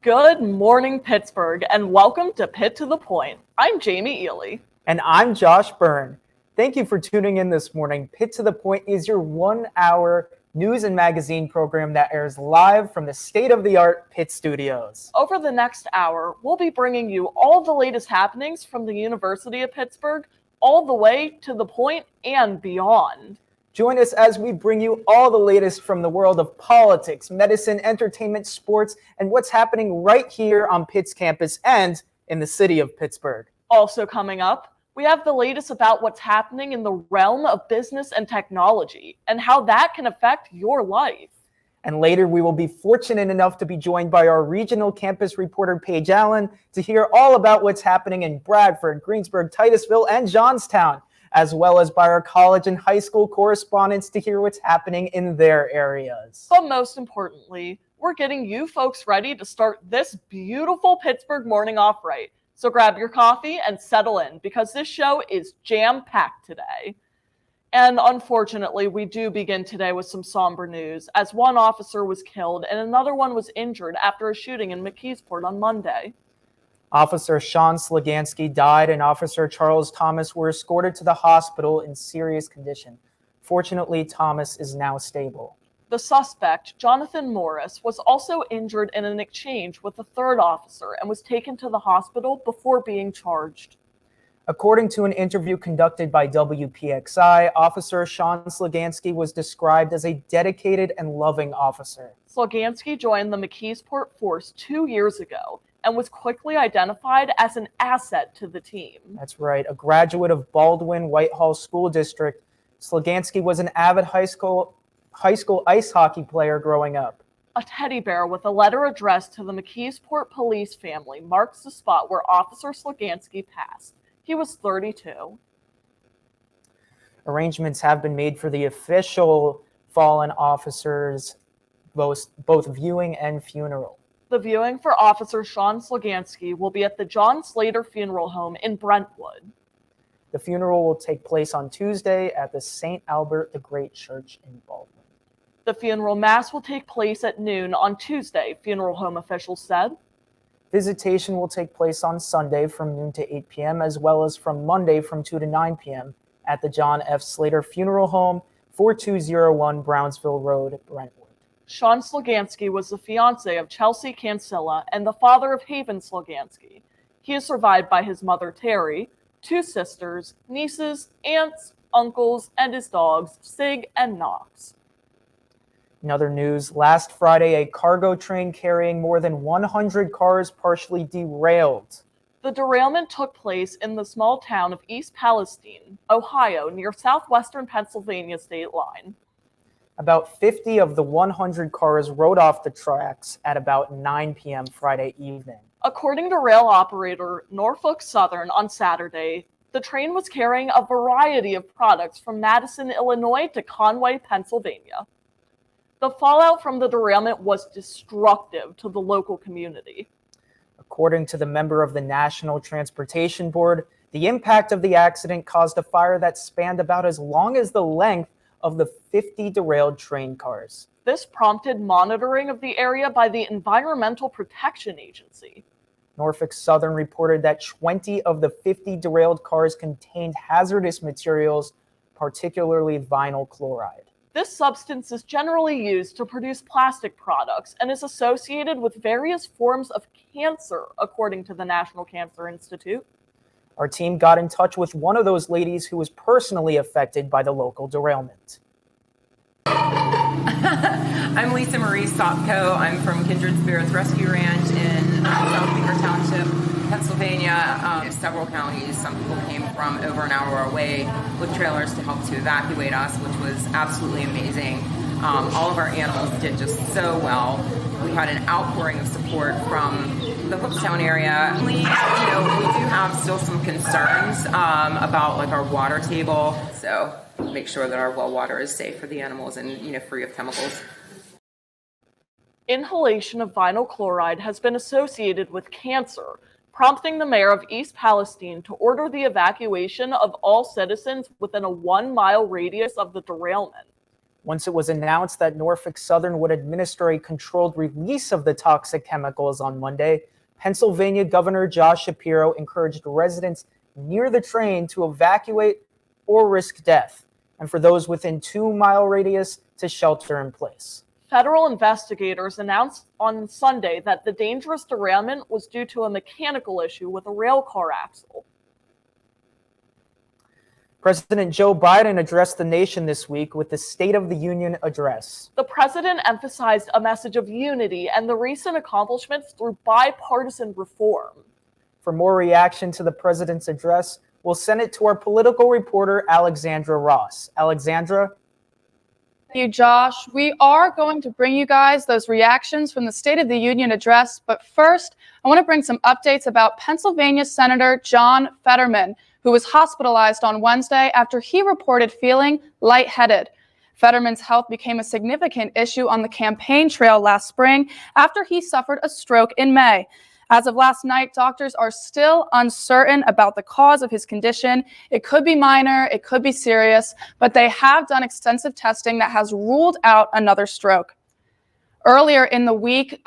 Good morning, Pittsburgh, and welcome to Pitt to the Point. I'm Jamie Ely. And I'm Josh Byrne. Thank you for tuning in this morning. Pitt to the Point is your 1-hour news and magazine program that airs live from the state-of-the-art Pitt studios. Over the next hour, we'll be bringing you all the latest happenings from the University of Pittsburgh, all the way to the Point and beyond. Join us as we bring you all the latest from the world of politics, medicine, entertainment, sports, and what's happening right here on Pitt's campus and in the city of Pittsburgh. Also coming up, we have the latest about what's happening in the realm of business and technology and how that can affect your life. And later, we will be fortunate enough to be joined by our regional campus reporter, Paige Allen, to hear all about what's happening in Bradford, Greensburg, Titusville, and Johnstown, as well as by our college and high school correspondents to hear what's happening in their areas. But most importantly, we're getting you folks ready to start this beautiful Pittsburgh morning off right. So grab your coffee and settle in because this show is jam-packed today. And unfortunately, we do begin today with some somber news as one officer was killed and another one was injured after a shooting in McKeesport on Monday. Officer Sean Slogansky died and Officer Charles Thomas were escorted to the hospital in serious condition. Fortunately, Thomas is now stable. The suspect, Jonathan Morris, was also injured in an exchange with a third officer and was taken to the hospital before being charged. According to an interview conducted by WPXI, Officer Sean Slogansky was described as a dedicated and loving officer. Slogansky joined the McKeesport force 2 years ago and was quickly identified as an asset to the team. That's right. A graduate of Baldwin Whitehall School District, Slogansky was an avid high school ice hockey player growing up. A teddy bear with a letter addressed to the McKeesport police family marks the spot where Officer Slogansky passed. He was 32. Arrangements have been made for the official fallen officers' both viewing and funeral. The viewing for Officer Sean Slogansky will be at the John Slater Funeral Home in Brentwood. The funeral will take place on Tuesday at the St. Albert the Great Church in Baldwin. The funeral mass will take place at noon on Tuesday, funeral home officials said. Visitation will take place on Sunday from noon to 8 p.m. as well as from Monday from 2 to 9 p.m. at the John F. Slater Funeral Home, 4201 Brownsville Road, Brentwood. Sean Slogansky was the fiancé of Chelsea Cancilla and the father of Haven Slogansky. He is survived by his mother Terry, 2 sisters, nieces, aunts, uncles, and his dogs, Sig and Knox. In other news, last Friday, a cargo train carrying more than 100 cars partially derailed. The derailment took place in the small town of East Palestine, Ohio, near southwestern Pennsylvania state line. About 50 of the 100 cars rode off the tracks at about 9 p.m. Friday evening. According to rail operator Norfolk Southern on Saturday, the train was carrying a variety of products from Madison, Illinois to Conway, Pennsylvania. The fallout from the derailment was destructive to the local community. According to the member of the National Transportation Board, the impact of the accident caused a fire that spanned about as long as the length of the 50 derailed train cars. This prompted monitoring of the area by the Environmental Protection Agency. Norfolk Southern reported that 20 of the 50 derailed cars contained hazardous materials, particularly vinyl chloride. This substance is generally used to produce plastic products and is associated with various forms of cancer, according to the National Cancer Institute. Our team got in touch with one of those ladies who was personally affected by the local derailment. I'm Lisa Marie Stopko. I'm from Kindred Spirits Rescue Ranch in South Beaver Township, Pennsylvania. Several counties. Some people came from over an hour away with trailers to help to evacuate us, which was absolutely amazing. All of our animals did just so well. We had an outpouring of support from the Hookstown area. We do have still some concerns about like our water table. So make sure that our well water is safe for the animals and free of chemicals. Inhalation of vinyl chloride has been associated with cancer, prompting the mayor of East Palestine to order the evacuation of all citizens within a 1-mile radius of the derailment. Once it was announced that Norfolk Southern would administer a controlled release of the toxic chemicals on Monday, Pennsylvania Governor Josh Shapiro encouraged residents near the train to evacuate or risk death, and for those within 2-mile radius to shelter in place. Federal investigators announced on Sunday that the dangerous derailment was due to a mechanical issue with a rail car axle. President Joe Biden addressed the nation this week with the State of the Union address. The president emphasized a message of unity and the recent accomplishments through bipartisan reform. For more reaction to the president's address, we'll send it to our political reporter, Alexandra Ross. Alexandra? Thank you, Josh. We are going to bring you guys those reactions from the State of the Union address, but first, I want to bring some updates about Pennsylvania Senator John Fetterman, who was hospitalized on Wednesday after he reported feeling lightheaded. Fetterman's health became a significant issue on the campaign trail last spring after he suffered a stroke in May. As of last night, doctors are still uncertain about the cause of his condition. It could be minor, it could be serious, but they have done extensive testing that has ruled out another stroke. Earlier in the week,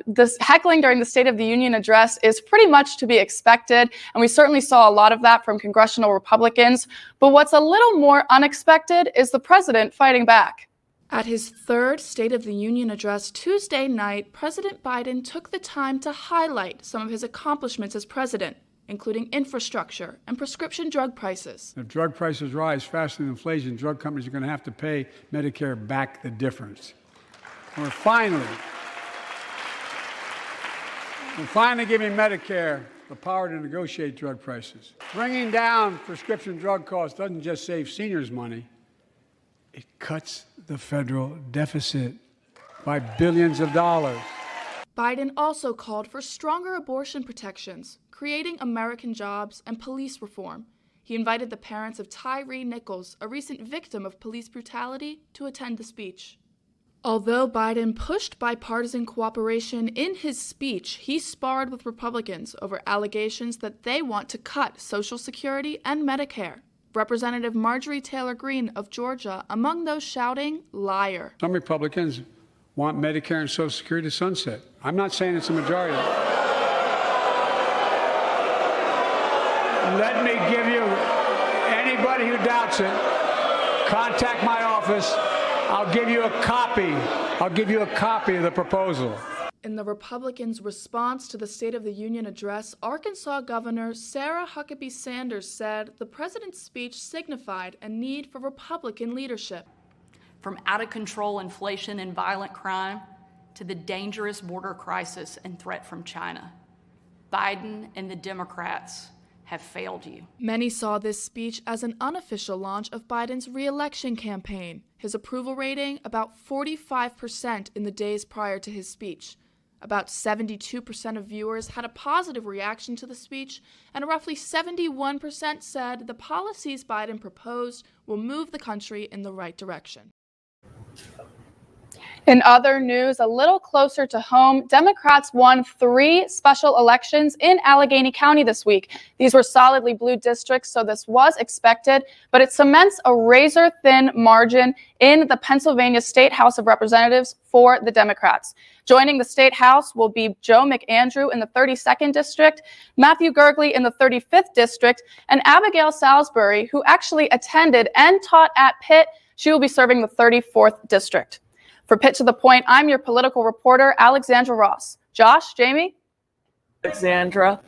this heckling during the State of the Union address is pretty much to be expected, and we certainly saw a lot of that from congressional Republicans. But what's a little more unexpected is the president fighting back. At his third State of the Union address Tuesday night, President Biden took the time to highlight some of his accomplishments as president, including infrastructure and prescription drug prices. If drug prices rise faster than inflation, drug companies are going to have to pay Medicare back the difference. We're finally giving Medicare the power to negotiate drug prices. Bringing down prescription drug costs doesn't just save seniors money, it cuts the federal deficit by billions of dollars. Biden also called for stronger abortion protections, creating American jobs, and police reform. He invited the parents of Tyree Nichols, a recent victim of police brutality, to attend the speech. Although Biden pushed bipartisan cooperation in his speech, he sparred with Republicans over allegations that they want to cut Social Security and Medicare. Representative Marjorie Taylor Greene of Georgia among those shouting, "Liar." Some Republicans want Medicare and Social Security to sunset. I'm not saying it's a majority. Let me give you, anybody who doubts it, contact my office. I'll give you a copy of the proposal. In the Republicans' response to the State of the Union address, Arkansas Governor Sarah Huckabee Sanders said the president's speech signified a need for Republican leadership. From out-of-control inflation and violent crime to the dangerous border crisis and threat from China, Biden and the Democrats have failed you. Many saw this speech as an unofficial launch of Biden's re-election campaign. His approval rating about 45% in the days prior to his speech. About 72% of viewers had a positive reaction to the speech, and roughly 71% said the policies Biden proposed will move the country in the right direction. In other news, a little closer to home, Democrats won 3 special elections in Allegheny County this week. These were solidly blue districts, so this was expected, but it cements a razor-thin margin in the Pennsylvania State House of Representatives for the Democrats. Joining the State House will be Joe McAndrew in the 32nd District, Matthew Gergely in the 35th District, and Abigail Salisbury, who actually attended and taught at Pitt. She will be serving the 34th District. For Pitt to the Point, I'm your political reporter, Alexandra Ross. Josh, Jamie? Alexandra.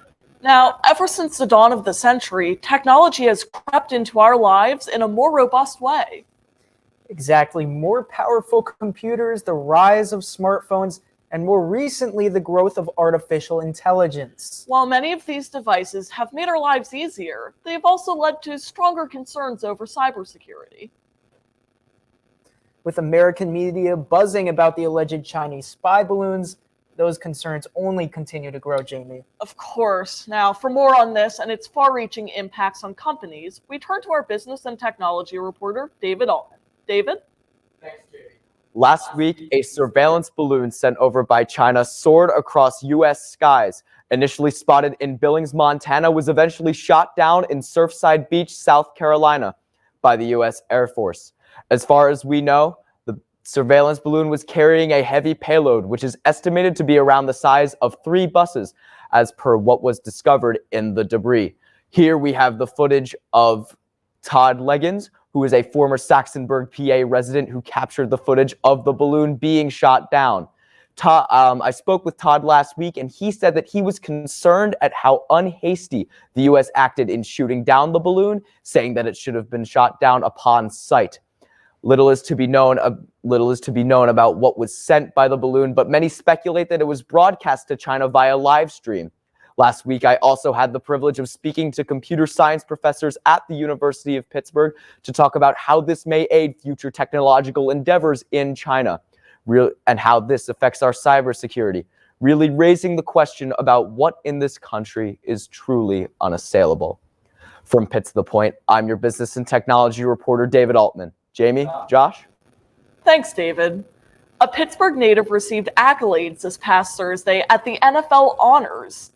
Now, ever since the dawn of the century, technology has crept into our lives in a more robust way. Exactly. More powerful computers, the rise of smartphones, and more recently, the growth of artificial intelligence. While many of these devices have made our lives easier, they have also led to stronger concerns over cybersecurity. With American media buzzing about the alleged Chinese spy balloons, those concerns only continue to grow, Jamie. Of course. Now, for more on this and its far-reaching impacts on companies, we turn to our business and technology reporter, David Allman. David? Thanks, Jamie. Last week, a surveillance balloon sent over by China soared across U.S. skies. Initially spotted in Billings, Montana, was eventually shot down in Surfside Beach, South Carolina, by the U.S. Air Force. As far as we know, surveillance balloon was carrying a heavy payload, which is estimated to be around the size of 3 buses, as per what was discovered in the debris. Here we have the footage of Todd Leggins, who is a former Saxonburg, PA resident who captured the footage of the balloon being shot down. I spoke with Todd last week, and he said that he was concerned at how unhasty the U.S. acted in shooting down the balloon, saying that it should have been shot down upon sight. Little is to be known about what was sent by the balloon, but many speculate that it was broadcast to China via live stream. Last week, I also had the privilege of speaking to computer science professors at the University of Pittsburgh to talk about how this may aid future technological endeavors in China, and how this affects our cybersecurity, really raising the question about what in this country is truly unassailable. From Pitt to the Point, I'm your business and technology reporter, David Altman. Jamie, Josh? Thanks, David. A Pittsburgh native received accolades this past Thursday at the NFL Honors.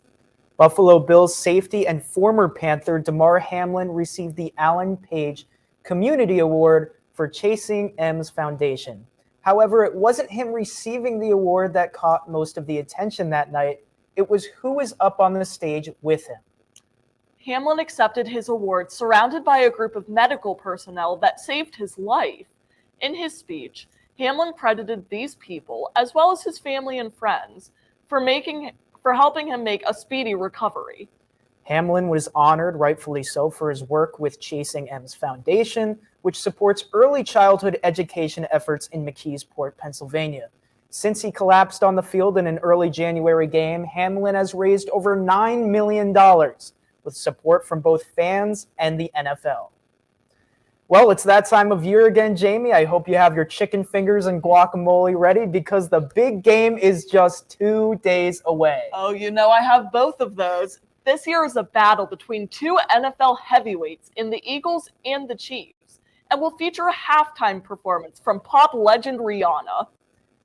Buffalo Bills safety and former Panther Damar Hamlin received the Alan Page Community Award for Chasing M's Foundation. However, it wasn't him receiving the award that caught most of the attention that night. It was who was up on the stage with him. Hamlin accepted his award surrounded by a group of medical personnel that saved his life. In his speech, Hamlin credited these people, as well as his family and friends, for helping him make a speedy recovery. Hamlin was honored, rightfully so, for his work with Chasing M's Foundation, which supports early childhood education efforts in McKeesport, Pennsylvania. Since he collapsed on the field in an early January game, Hamlin has raised over $9 million with support from both fans and the NFL. Well, it's that time of year again, Jamie. I hope you have your chicken fingers and guacamole ready because the big game is just 2 days away. Oh, you know I have both of those. This year is a battle between 2 NFL heavyweights in the Eagles and the Chiefs, and will feature a halftime performance from pop legend Rihanna.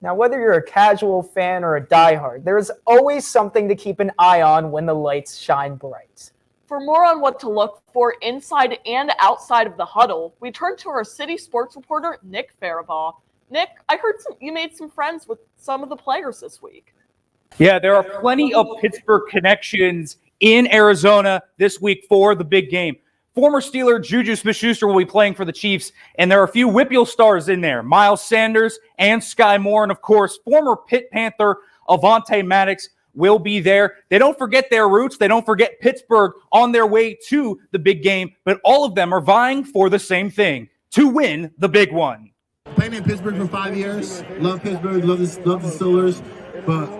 Now, whether you're a casual fan or a diehard, there's always something to keep an eye on when the lights shine bright. For more on what to look for inside and outside of the huddle, we turn to our city sports reporter, Nick Faribaugh. Nick, I heard you made some friends with some of the players this week. Yeah, there are plenty of Pittsburgh connections in Arizona this week for the big game. Former Steeler Juju Smith-Schuster will be playing for the Chiefs, and there are a few Whippeal stars in there, Miles Sanders and Sky Moore, and of course, former Pitt Panther Avonte Maddox will be there. They don't forget their roots. They don't forget Pittsburgh on their way to the big game, but all of them are vying for the same thing, to win the big one. Playing in Pittsburgh for 5 years, love Pittsburgh, love the Steelers, but,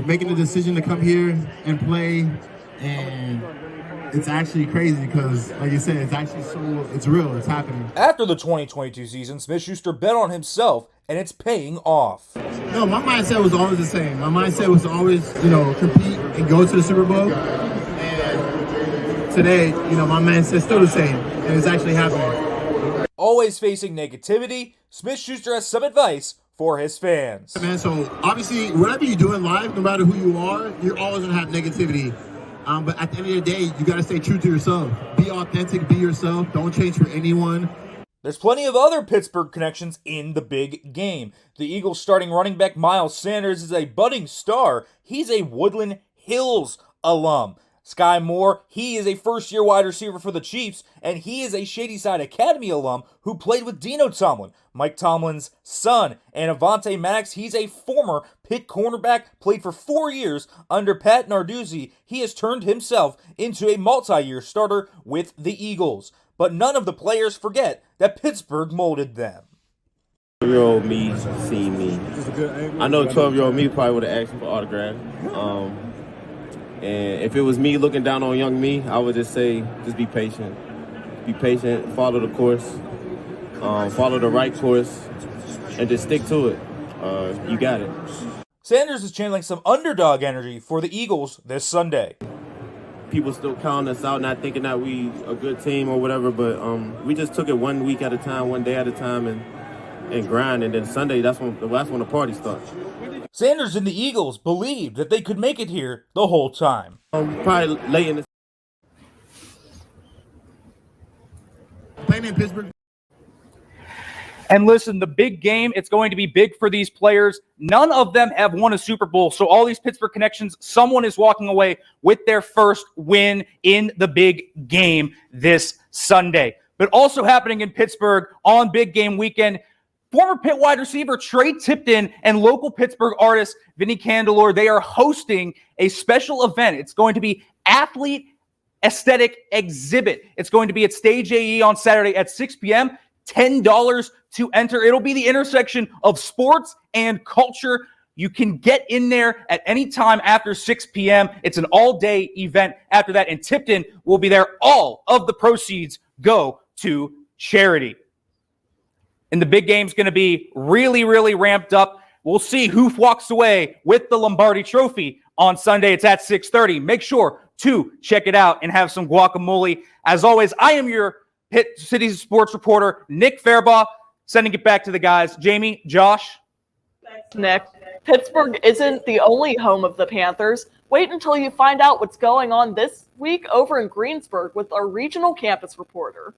making the decision to come here and play, and it's actually crazy because, like you said, it's real, it's happening. After the 2022 season, Smith-Schuster bet on himself, and it's paying off. No, my mindset was always the same. My mindset was always, compete and go to the Super Bowl. And today, my mindset's still the same, and it's actually happening. Always facing negativity, Smith-Schuster has some advice for his fans. Man, so obviously, whatever you do in life, no matter who you are, you're always going to have negativity. But at the end of the day, you got to stay true to yourself. Be authentic, be yourself. Don't change for anyone. There's plenty of other Pittsburgh connections in the big game. The Eagles starting running back Miles Sanders is a budding star. He's a Woodland Hills alum. Sky Moore, he is a first-year wide receiver for the Chiefs, and he is a Shadyside Academy alum who played with Dino Tomlin, Mike Tomlin's son. And Avonte Maddox, he's a former Pitt cornerback, played for 4 years under Pat Narduzzi. He has turned himself into a multi-year starter with the Eagles. But none of the players forget that Pittsburgh molded them. 12-year-old me seen me. I know 12-year-old me probably would have asked for autograph. And if it was me looking down on young me, I would just say, just be patient. Be patient, follow the course, follow the right course, and just stick to it. You got it. Sanders is channeling some underdog energy for the Eagles this Sunday. People still counting us out, not thinking that we a good team or whatever, but we just took it 1 week at a time, 1 day at a time, and grind. And then Sunday, that's when the party starts. Sanders and the Eagles believed that they could make it here the whole time. Probably late in the Playing in Pittsburgh. And listen, the big game, it's going to be big for these players. None of them have won a Super Bowl. So all these Pittsburgh connections, someone is walking away with their first win in the big game this Sunday. But also happening in Pittsburgh on big game weekend, former Pitt wide receiver Trey Tipton and local Pittsburgh artist Vinny Candelore, they are hosting a special event. It's going to be Athlete Aesthetic Exhibit. It's going to be at Stage AE on Saturday at 6 p.m. $10 to enter. It'll be the intersection of sports and culture. You can get in there at any time after 6 p.m. It's an all-day event after that, and Tipton will be there. All of the proceeds go to charity. And the big game's going to be really, really ramped up. We'll see who walks away with the Lombardi Trophy on Sunday. It's at 6:30. Make sure to check it out and have some guacamole. As always, I am your Pitt City sports reporter, Nick Fairbaugh, sending it back to the guys. Jamie, Josh. Thanks, Nick. Pittsburgh isn't the only home of the Panthers. Wait until you find out what's going on this week over in Greensburg with our regional campus reporter.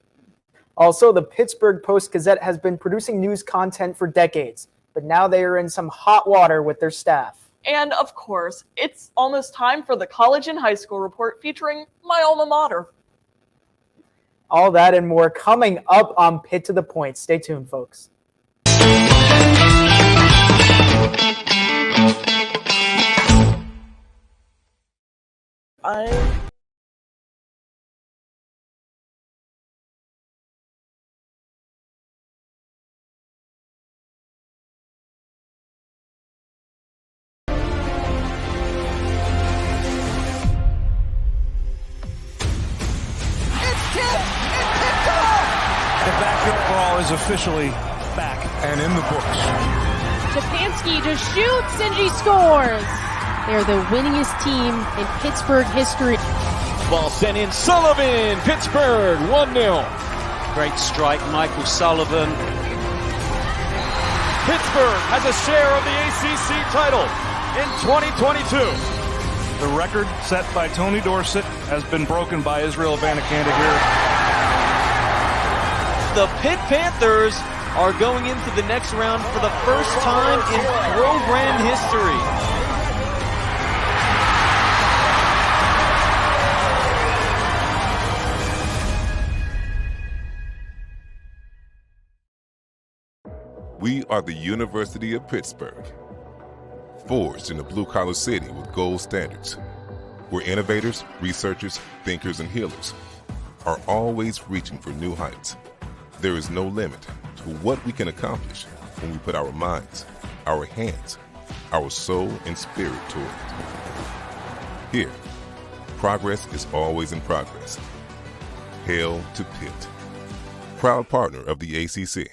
Also, the Pittsburgh Post-Gazette has been producing news content for decades, but now they are in some hot water with their staff. And of course, it's almost time for the college and high school report featuring my alma mater. All that and more coming up on Pitt to the Point. Stay tuned, folks. The backyard brawl is officially back and in the books. Stefanski just shoots and he scores. They're the winningest team in Pittsburgh history. Ball sent in. Sullivan, Pittsburgh, 1-0. Great strike, Michael Sullivan. Pittsburgh has a share of the ACC title in 2022. The record set by Tony Dorsett has been broken by Israel Abanikanda here. The Pitt Panthers are going into the next round for the first time in program history. We are the University of Pittsburgh, forged in a blue-collar city with gold standards, where innovators, researchers, thinkers, and healers are always reaching for new heights. There is no limit to what we can accomplish when we put our minds, our hands, our soul, and spirit to it. Here, progress is always in progress. Hail to Pitt, proud partner of the ACC.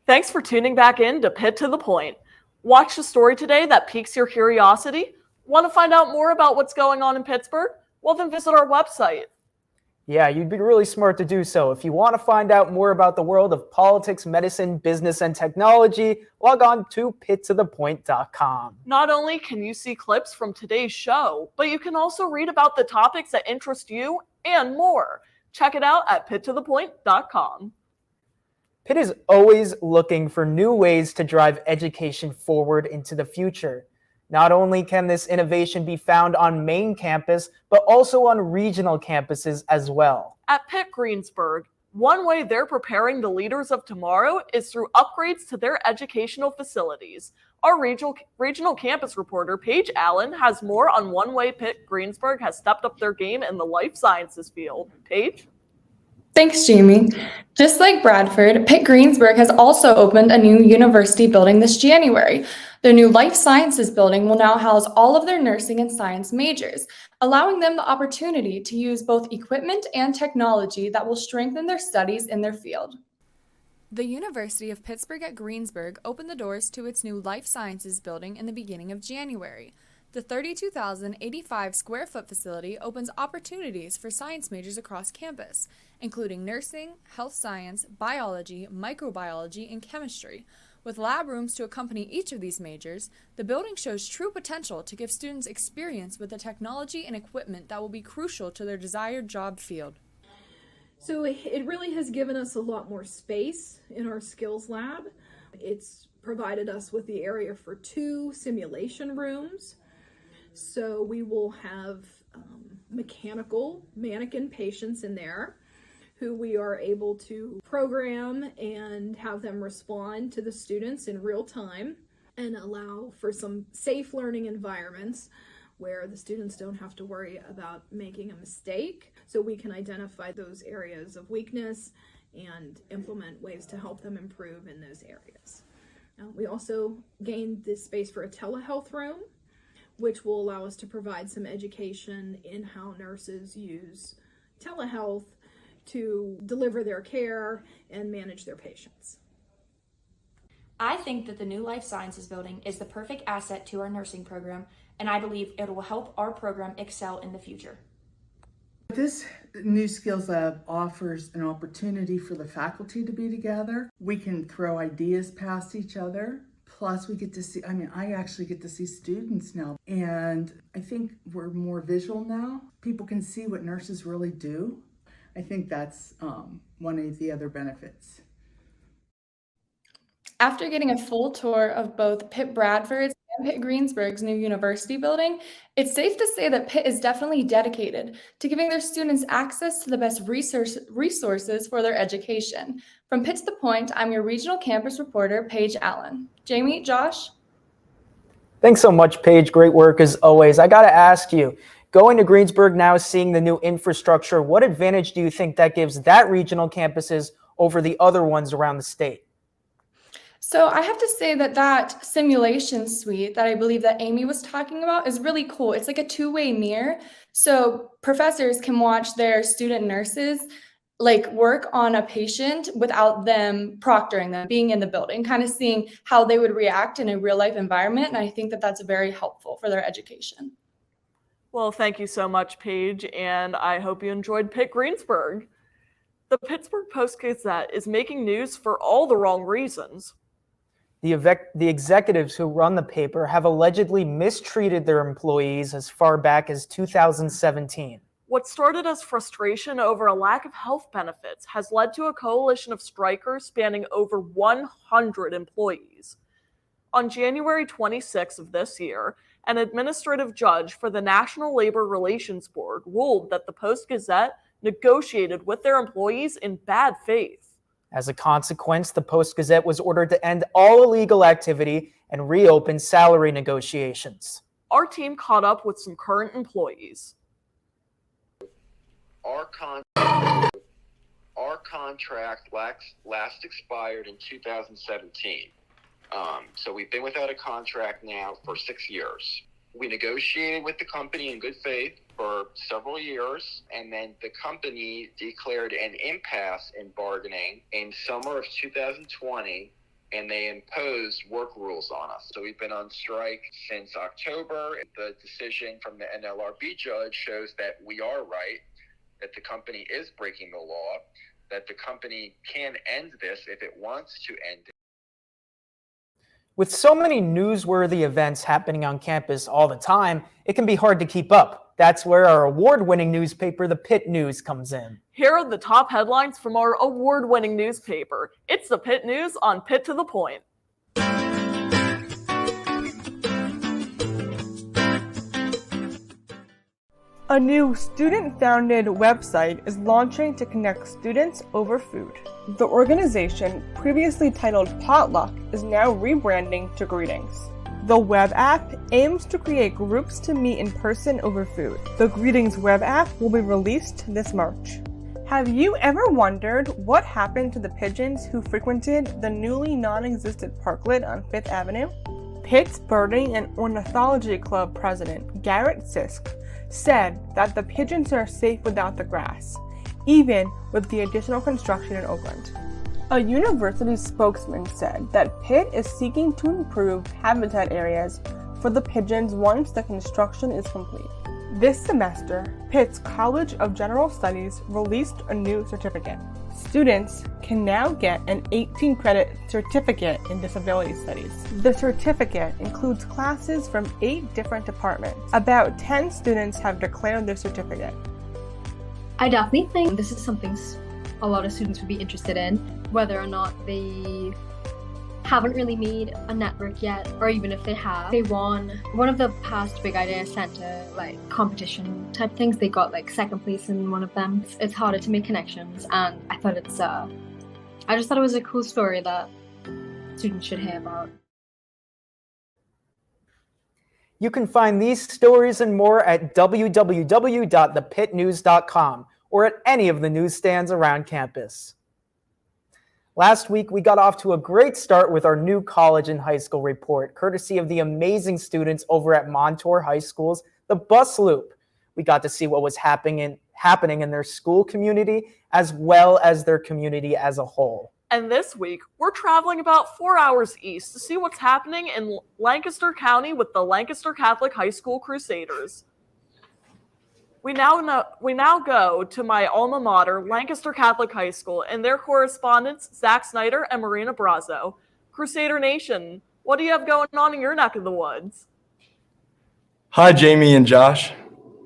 Thanks for tuning back in to Pitt to the Point. Watch the story today that piques your curiosity? Want to find out more about what's going on in Pittsburgh? Well, then visit our website. Yeah, you'd be really smart to do so. If you want to find out more about the world of politics, medicine, business, and technology, log on to pittothepoint.com. Not only can you see clips from today's show, but you can also read about the topics that interest you and more. Check it out at pittothepoint.com. Pitt is always looking for new ways to drive education forward into the future. Not only can this innovation be found on main campus, but also on regional campuses as well. At Pitt Greensburg, one way they're preparing the leaders of tomorrow is through upgrades to their educational facilities. Our regional campus reporter, Paige Allen, has more on one way Pitt Greensburg has stepped up their game in the life sciences field. Paige? Thanks, Jamie. Just like Bradford, Pitt Greensburg has also opened a new university building this January. Their new Life Sciences building will now house all of their nursing and science majors, allowing them the opportunity to use both equipment and technology that will strengthen their studies in their field. The University of Pittsburgh at Greensburg opened the doors to its new Life Sciences building in the beginning of January. The 32,085 square foot facility opens opportunities for science majors across campus, including nursing, health science, biology, microbiology, and chemistry, With lab rooms to accompany each of these majors, the building shows true potential to give students experience with the technology and equipment that will be crucial to their desired job field. So it really has given us a lot more space in our skills lab. It's provided us with the area for 2 simulation rooms. So we will have mechanical mannequin patients in there who we are able to program and have them respond to the students in real time and allow for some safe learning environments where the students don't have to worry about making a mistake. So we can identify those areas of weakness and implement ways to help them improve in those areas. We also gained this space for a telehealth room, which will allow us to provide some education in how nurses use telehealth to deliver their care and manage their patients. I think that the new Life Sciences building is the perfect asset to our nursing program, and I believe it will help our program excel in the future. This new skills lab offers an opportunity for the faculty to be together. We can throw ideas past each other. Plus we get to see, I actually get to see students now. And I think we're more visual now. People can see what nurses really do. I think that's one of the other benefits. After getting a full tour of both Pitt Bradford's and Pitt Greensburg's new university building, it's safe to say that Pitt is definitely dedicated to giving their students access to the best resources for their education. From Pitt to the Point, I'm your regional campus reporter, Paige Allen. Jamie, Josh? Thanks so much, Paige. Great work as always. I got to ask you, going to Greensburg now, seeing the new infrastructure, what advantage do you think that gives that regional campuses over the other ones around the state? So I have to say that simulation suite that I believe that Amy was talking about is really cool. It's like a two-way mirror. So professors can watch their student nurses work on a patient without them proctoring them, being in the building, kind of seeing how they would react in a real life environment. And I think that that's very helpful for their education. Well, thank you so much, Paige, and I hope you enjoyed Pitt Greensburg. The Pittsburgh Post-Gazette is making news for all the wrong reasons. The executives who run the paper have allegedly mistreated their employees as far back as 2017. What started as frustration over a lack of health benefits has led to a coalition of strikers spanning over 100 employees. On January 26 of this year, an administrative judge for the National Labor Relations Board ruled that the Post-Gazette negotiated with their employees in bad faith. As a consequence, the Post-Gazette was ordered to end all illegal activity and reopen salary negotiations. Our team caught up with some current employees. Our contract last expired in 2017. So we've been without a contract now for 6 years. We negotiated with the company in good faith for several years, and then the company declared an impasse in bargaining in summer of 2020, and they imposed work rules on us. So we've been on strike since October. The decision from the NLRB judge shows that we are right, that the company is breaking the law, that the company can end this if it wants to end it. With so many newsworthy events happening on campus all the time, it can be hard to keep up. That's where our award-winning newspaper, the Pitt News, comes in. Here are the top headlines from our award-winning newspaper. It's the Pitt News on Pitt to the Point. A new student-founded website is launching to connect students over food. The organization, previously titled Potluck, is now rebranding to Greetings. The web app aims to create groups to meet in person over food. The Greetings web app will be released this March. Have you ever wondered what happened to the pigeons who frequented the newly non-existent parklet on 5th Avenue? Pitt's Birding and Ornithology Club president, Garrett Sisk, said that the pigeons are safe without the grass, even with the additional construction in Oakland. A university spokesman said that Pitt is seeking to improve habitat areas for the pigeons once the construction is complete. This semester, Pitt's College of General Studies released a new certificate. Students can now get an 18-credit certificate in disability studies. The certificate includes classes from 8 different departments. About 10 students have declared their certificate. I definitely think this is something a lot of students would be interested in, whether or not they haven't really made a network yet, or even if they have. They won one of the past Big Idea Center competition type things. They got second place in one of them. It's harder to make connections, and I thought I just thought it was a cool story that students should hear about. You can find these stories and more at www.thepittnews.com or at any of the newsstands around campus. Last week, we got off to a great start with our new college and high school report, courtesy of the amazing students over at Montour High School's The Bus Loop. We got to see what was happening in their school community, as well as their community as a whole. And this week, we're traveling about 4 hours east to see what's happening in Lancaster County with the Lancaster Catholic High School Crusaders. We now go to my alma mater, Lancaster Catholic High School, and their correspondents, Zach Snyder and Marina Brazo. Crusader Nation, what do you have going on in your neck of the woods? Hi, Jamie and Josh.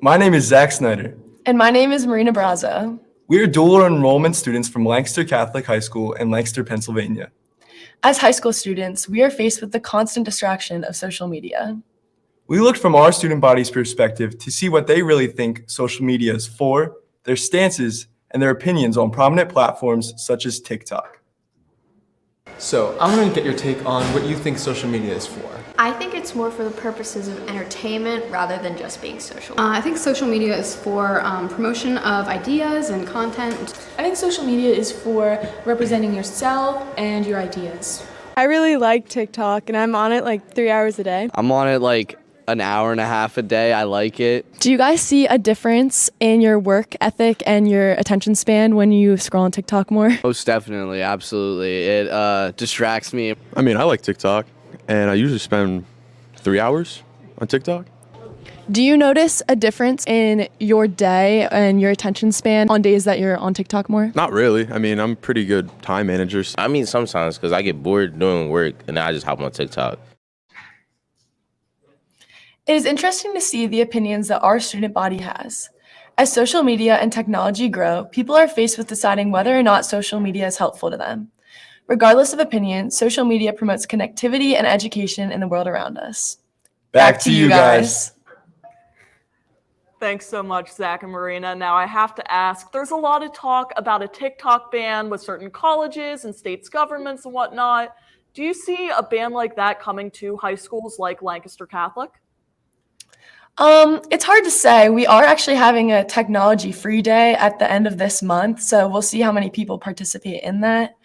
My name is Zach Snyder. And my name is Marina Brazo. We are dual enrollment students from Lancaster Catholic High School in Lancaster, Pennsylvania. As high school students, we are faced with the constant distraction of social media. We looked from our student body's perspective to see what they really think social media is for, their stances, and their opinions on prominent platforms such as TikTok. So, I'm going to get your take on what you think social media is for. I think it's more for the purposes of entertainment rather than just being social. I think social media is for promotion of ideas and content. I think social media is for representing yourself and your ideas. I really like TikTok, and I'm on it 3 hours a day. I'm on it an hour and a half a day. I like it. Do you guys see a difference in your work ethic and your attention span when you scroll on TikTok more? Most definitely, absolutely. It distracts me. I mean, I like TikTok, and I usually spend 3 hours on TikTok. Do you notice a difference in your day and your attention span on days that you're on TikTok more? Not really. I mean, I'm pretty good time manager. I mean, sometimes because I get bored doing work, and then I just hop on TikTok. It is interesting to see the opinions that our student body has. As social media and technology grow, people are faced with deciding whether or not social media is helpful to them. Regardless of opinion, social media promotes connectivity and education in the world around us. Back to you guys. Thanks so much, Zach and Marina. Now I have to ask, there's a lot of talk about a TikTok ban with certain colleges and states governments and whatnot. Do you see a ban like that coming to high schools like Lancaster Catholic? It's hard to say. We are actually having a technology free day at the end of this month, so we'll see how many people participate in that.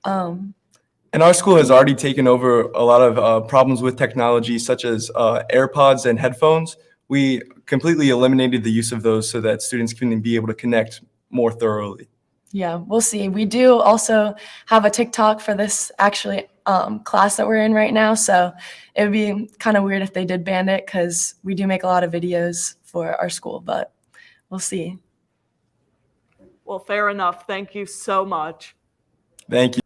And our school has already taken over a lot of problems with technology, such as AirPods and headphones. We completely eliminated the use of those so that students can be able to connect more thoroughly. Yeah, we'll see. We do also have a TikTok for this class that we're in right now, so it would be kind of weird if they did ban it because we do make a lot of videos for our school, but we'll see. Well, fair enough. Thank you so much. Thank you.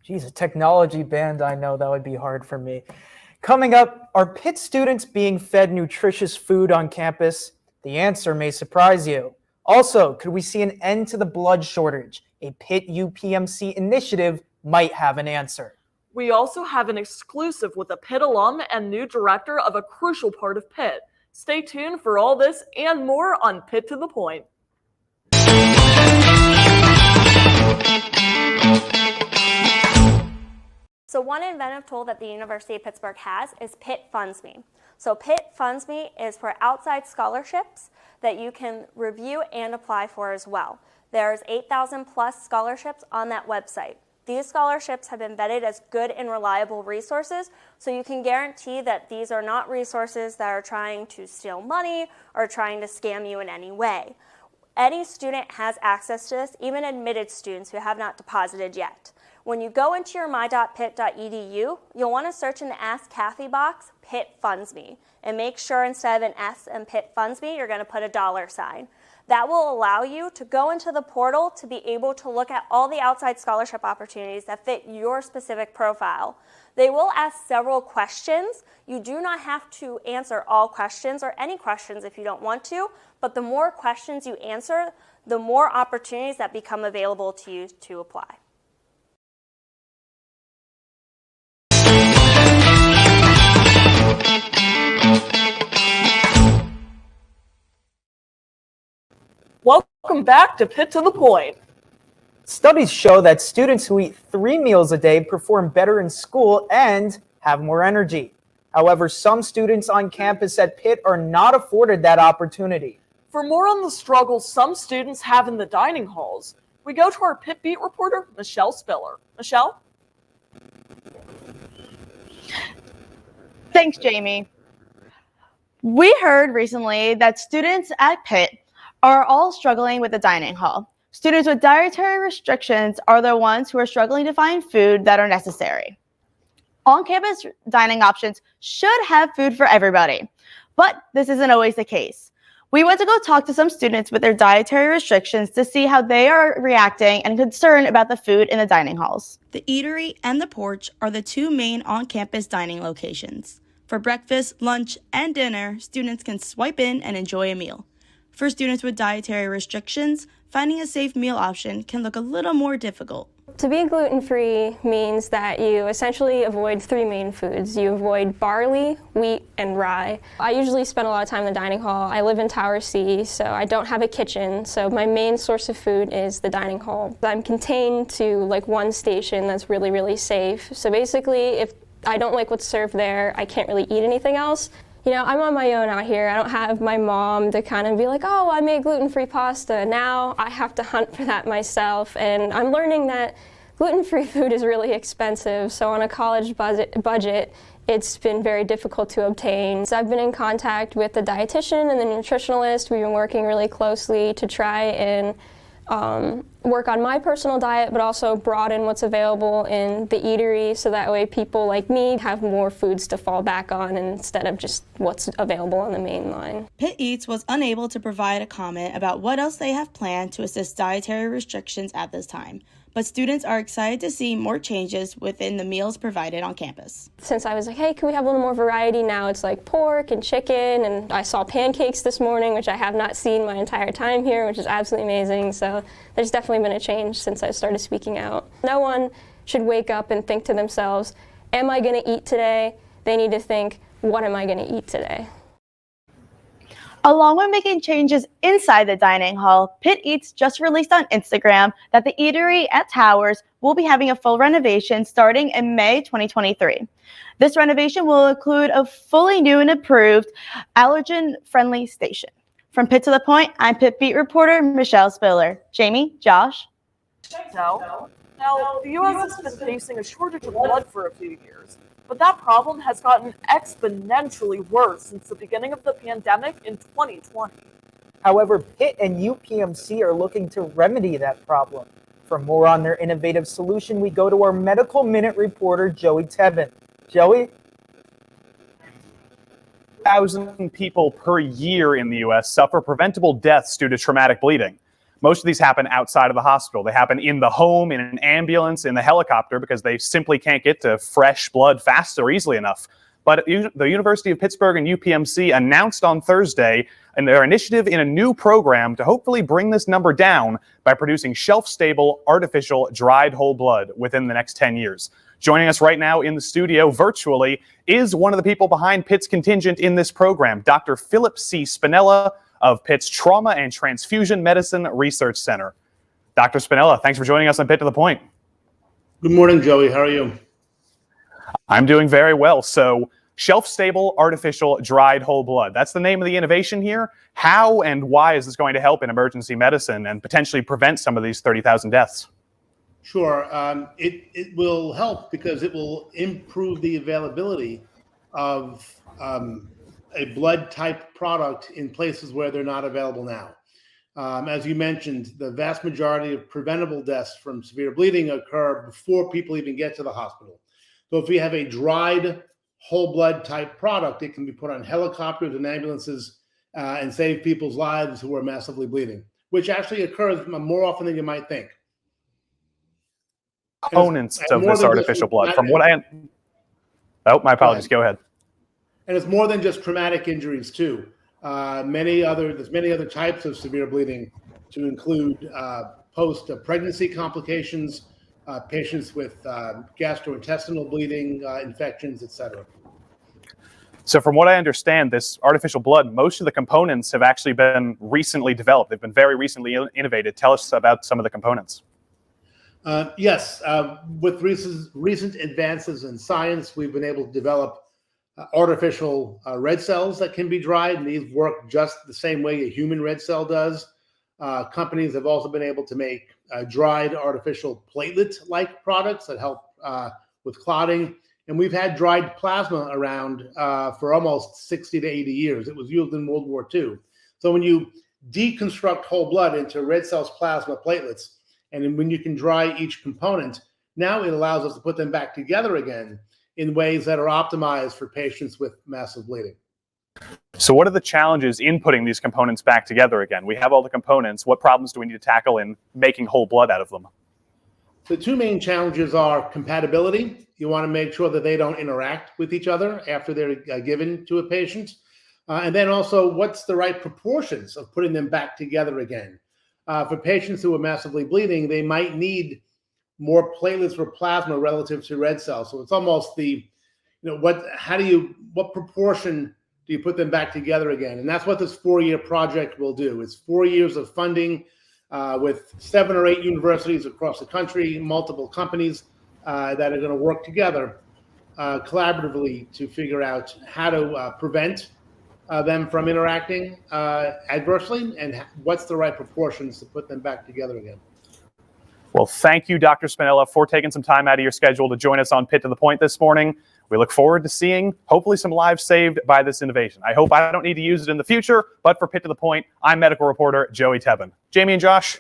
Geez, a technology ban, I know that would be hard for me. Coming up, are Pitt students being fed nutritious food on campus? The answer may surprise you. Also, could we see an end to the blood shortage? A Pitt UPMC initiative might have an answer. We also have an exclusive with a Pitt alum and new director of a crucial part of Pitt. Stay tuned for all this and more on Pitt to the Point. So one inventive tool that the University of Pittsburgh has is Pitt Funds Me. So Pitt Funds Me is for outside scholarships that you can review and apply for as well. There's 8,000 plus scholarships on that website. These scholarships have been vetted as good and reliable resources, so you can guarantee that these are not resources that are trying to steal money or trying to scam you in any way. Any student has access to this, even admitted students who have not deposited yet. When you go into your my.pitt.edu, you'll want to search in the Ask Kathy box, Pitt Funds Me, and make sure instead of an S in Pitt Funds Me, you're going to put a $sign. That will allow you to go into the portal to be able to look at all the outside scholarship opportunities that fit your specific profile. They will ask several questions. You do not have to answer all questions or any questions if you don't want to, but the more questions you answer, the more opportunities that become available to you to apply. Welcome back to Pitt to the Point. Studies show that students who eat 3 meals a day perform better in school and have more energy. However, some students on campus at Pitt are not afforded that opportunity. For more on the struggles some students have in the dining halls, we go to our Pitt Beat reporter, Michelle Spiller. Michelle? Thanks, Jamie. We heard recently that students at Pitt are all struggling with the dining hall. Students with dietary restrictions are the ones who are struggling to find food that are necessary. On-campus dining options should have food for everybody, but this isn't always the case. We went to go talk to some students with their dietary restrictions to see how they are reacting and concerned about the food in the dining halls. The eatery and the porch are the 2 main on-campus dining locations. For breakfast, lunch, and dinner, students can swipe in and enjoy a meal. For students with dietary restrictions, finding a safe meal option can look a little more difficult. To be gluten-free means that you essentially avoid 3 main foods. You avoid barley, wheat, and rye. I usually spend a lot of time in the dining hall. I live in Tower C, so I don't have a kitchen, so my main source of food is the dining hall. I'm contained to like one station that's really, really safe. So basically, if I don't like what's served there, I can't really eat anything else. You know, I'm on my own out here. I don't have my mom to kind of be like, oh, I made gluten-free pasta. Now I have to hunt for that myself. And I'm learning that gluten-free food is really expensive. So on a college budget, it's been very difficult to obtain. So I've been in contact with the dietitian and the nutritionalist. We've been working really closely to try and work on my personal diet, but also broaden what's available in the eatery so that way people like me have more foods to fall back on instead of just what's available on the main line. Pitt Eats was unable to provide a comment about what else they have planned to assist dietary restrictions at this time, but students are excited to see more changes within the meals provided on campus. Since I was like, hey, can we have a little more variety? Now it's like pork and chicken, and I saw pancakes this morning, which I have not seen my entire time here, which is absolutely amazing. So there's definitely been a change since I started speaking out. No one should wake up and think to themselves, am I going to eat today? They need to think, what am I going to eat today? Along with making changes inside the dining hall, Pitt Eats just released on Instagram that the eatery at Towers will be having a full renovation starting in May 2023. This renovation will include a fully new and improved allergen-friendly station. From Pitt to the Point, I'm Pitt Beat reporter Michelle Spiller. Jamie, Josh. Now, the U.S. has been facing a shortage of blood for a few years, but that problem has gotten exponentially worse since the beginning of the pandemic in 2020. However, Pitt and UPMC are looking to remedy that problem. For more on their innovative solution, we go to our Medical Minute reporter, Joey Tebben. Joey? 1,000 people per year in the U.S. suffer preventable deaths due to traumatic bleeding. Most of these happen outside of the hospital. They happen in the home, in an ambulance, in the helicopter, because they simply can't get to fresh blood fast or easily enough. But the University of Pittsburgh and UPMC announced on Thursday their initiative in a new program to hopefully bring this number down by producing shelf-stable, artificial, dried whole blood within the next 10 years. Joining us right now in the studio virtually is one of the people behind Pitt's contingent in this program, Dr. Philip C. Spinella of Pitt's Trauma and Transfusion Medicine Research Center. Dr. Spinella, thanks for joining us on Pitt to the Point. Good morning, Joey. How are you? I'm doing very well. So, shelf-stable, artificial, dried whole blood. That's the name of the innovation here. How and why is this going to help in emergency medicine and potentially prevent some of these 30,000 deaths? Sure. It will help because it will improve the availability of a blood type product in places where they're not available now. As you mentioned, the vast majority of preventable deaths from severe bleeding occur before people even get to the hospital. So if we have a dried whole blood type product, it can be put on helicopters and ambulances and save people's lives who are massively bleeding, which actually occurs more often than you might think. Components of this artificial blood. From what oh, my apologies. Go ahead. And it's more than just traumatic injuries too. There's many other types of severe bleeding, to include post-pregnancy complications, patients with gastrointestinal bleeding, infections, etc. So from what I understand, this artificial blood, most of the components have actually been recently developed. They've been very recently innovated. Tell us about some of the components. Yes, with recent advances in science, we've been able to develop artificial red cells that can be dried, and these work just the same way a human red cell does. Companies have also been able to make dried artificial platelet-like products that help with clotting. And we've had dried plasma around for almost 60 to 80 years. It was used in World War II. So when you deconstruct whole blood into red cells, plasma, platelets, and when you can dry each component, now it allows us to put them back together again in ways that are optimized for patients with massive bleeding. So what are the challenges in putting these components back together again? We have all the components. What problems do we need to tackle in making whole blood out of them? The two main challenges are compatibility. You want to make sure that they don't interact with each other after they're given to a patient. And then also, what's the right proportions of putting them back together again? For patients who are massively bleeding, they might need more platelets or plasma relative to red cells. So it's almost what proportion do you put them back together again? And that's what this 4-year project will do. It's 4 years of funding with 7 or 8 universities across the country, multiple companies that are going to work together collaboratively to figure out how to prevent them from interacting adversely, and what's the right proportions to put them back together again. Well, thank you, Dr. Spinella, for taking some time out of your schedule to join us on Pitt to the Point this morning. We look forward to seeing, hopefully, some lives saved by this innovation. I hope I don't need to use it in the future, but for Pitt to the Point, I'm medical reporter Joey Tebben. Jamie and Josh.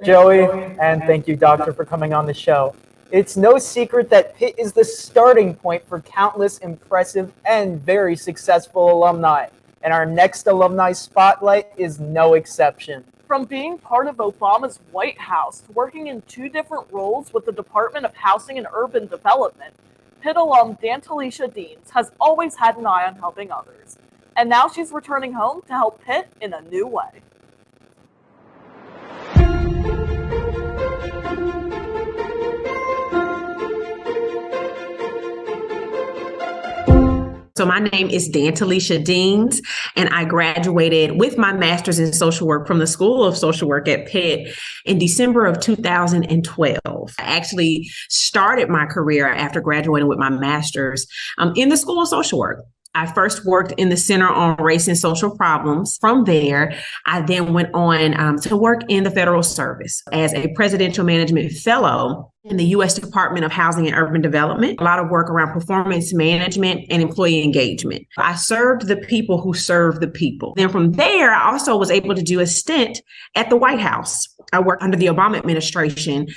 Joey, and thank you, Doctor, for coming on the show. It's no secret that Pitt is the starting point for countless impressive and very successful alumni, and our next alumni spotlight is no exception. From being part of Obama's White House to working in 2 different roles with the Department of Housing and Urban Development, Pitt alum Dantalisha Deans has always had an eye on helping others. And now she's returning home to help Pitt in a new way. So my name is Dantalisha Deans, and I graduated with my master's in social work from the School of Social Work at Pitt in December of 2012. I actually started my career after graduating with my master's in the School of Social Work. I first worked in the Center on Race and Social Problems. From there, I then went on to work in the federal service as a presidential management fellow in the U.S. Department of Housing and Urban Development, a lot of work around performance management and employee engagement. I served the people who serve the people. Then from there, I also was able to do a stint at the White House. I worked under the Obama administration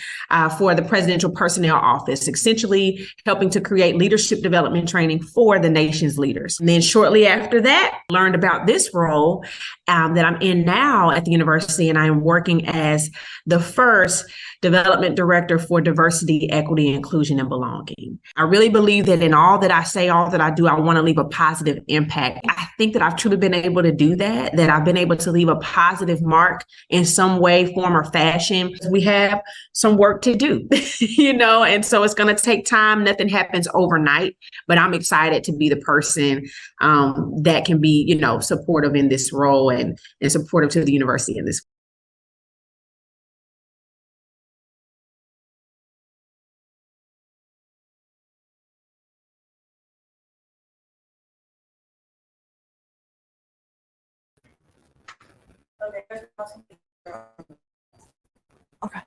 for the Presidential Personnel Office, essentially helping to create leadership development training for the nation's leaders. And then shortly after that, learned about this role that I'm in now at the university, and I am working as the first development director for diversity, equity, inclusion, and belonging. I really believe that in all that I say, all that I do, I want to leave a positive impact. I think that I've truly been able to do that I've been able to leave a positive mark in some way, form, or fashion. We have some work to do, and so it's going to take time. Nothing happens overnight, but I'm excited to be the person that can be, supportive in this role and supportive to the university in this. Okay.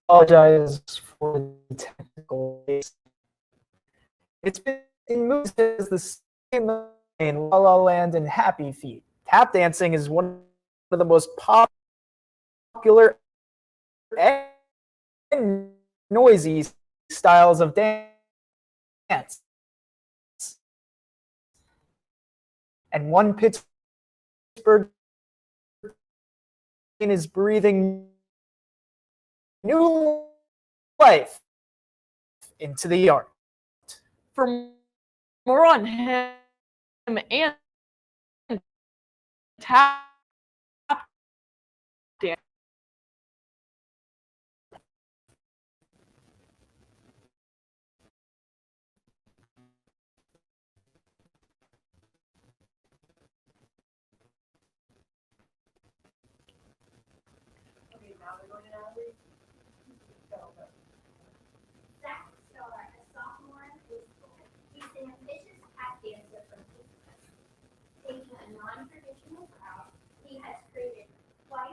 Apologize for the technical. It's been in movies as the same in La La Land and Happy Feet. Tap dancing is one of the most popular and noisy styles of dance. And one Pittsburgh is breathing new life into the art. For more on him and tap dance, non-traditional route, he has created quite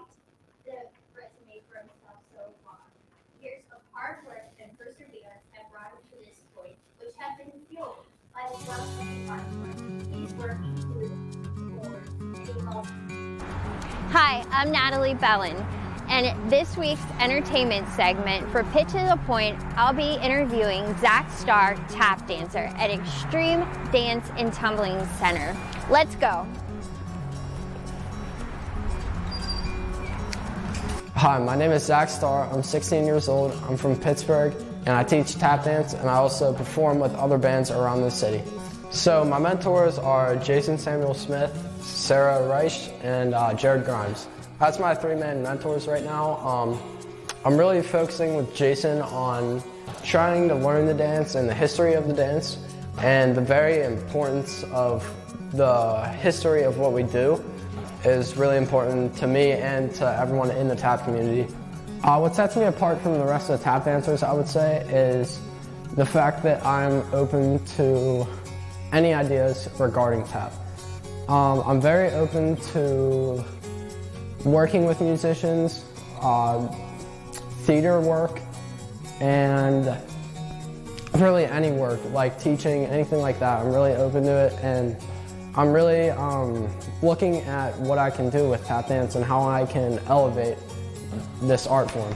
the resume for himself so far. Years of hard work and perseverance have brought him to this point, which have been fueled by the love of his hard work. He's working towards a multi. Hi, I'm Natalie Bellin, and this week's entertainment segment for Pitt to the Point, I'll be interviewing Zach Starr, tap dancer at Extreme Dance and Tumbling Center. Let's go. Hi, my name is Zach Starr. I'm 16 years old. I'm from Pittsburgh, and I teach tap dance, and I also perform with other bands around the city. So my mentors are Jason Samuel Smith, Sarah Reich, and Jared Grimes. That's my three main mentors right now. I'm really focusing with Jason on trying to learn the dance and the history of the dance, and the very importance of the history of what we do is really important to me and to everyone in the tap community. What sets me apart from the rest of the tap dancers, I would say, is the fact that I'm open to any ideas regarding tap. I'm very open to working with musicians, theater work, and really any work, like teaching, anything like that. I'm really open to it, and I'm really looking at what I can do with tap dance and how I can elevate this art form.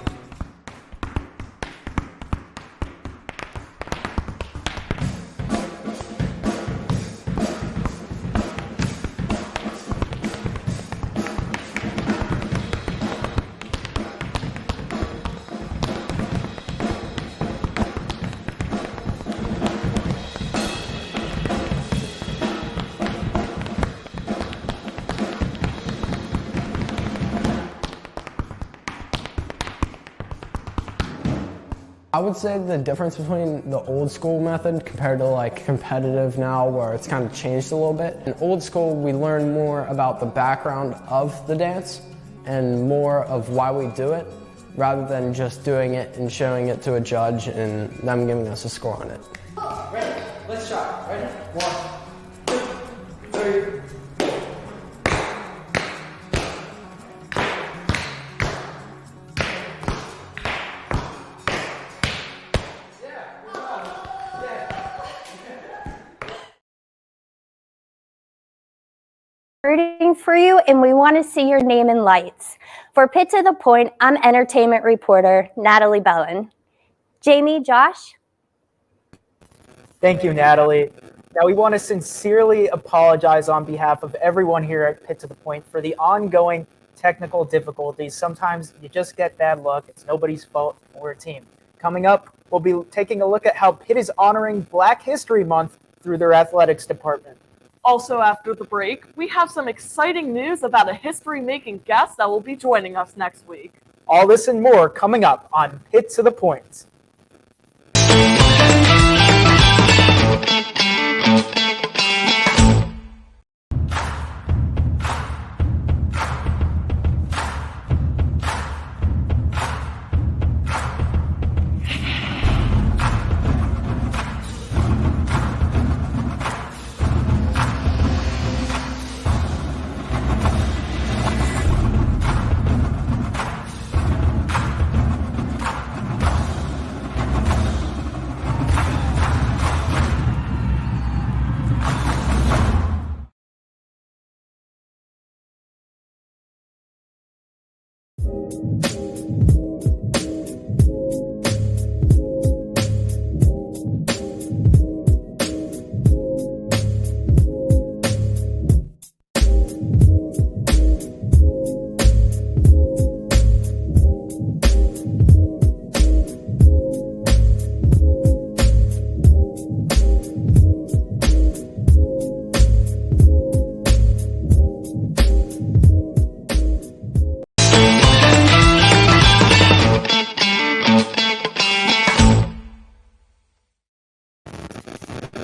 I would say the difference between the old school method compared to like competitive now, where it's kind of changed a little bit. In old school, we learn more about the background of the dance and more of why we do it, rather than just doing it and showing it to a judge and them giving us a score on it. Ready? Let's try. Ready? 1, 2, 3. Rooting for you, and we want to see your name in lights. For Pitt to the Point, I'm entertainment reporter Natalie Bellin. Jamie, Josh? Thank you, Natalie. Now, we want to sincerely apologize on behalf of everyone here at Pitt to the Point for the ongoing technical difficulties. Sometimes you just get bad luck. It's nobody's fault. We're a team. Coming up, we'll be taking a look at how Pitt is honoring Black History Month through their athletics department. Also after the break, we have some exciting news about a history-making guest that will be joining us next week. All this and more coming up on Pitt to the Point.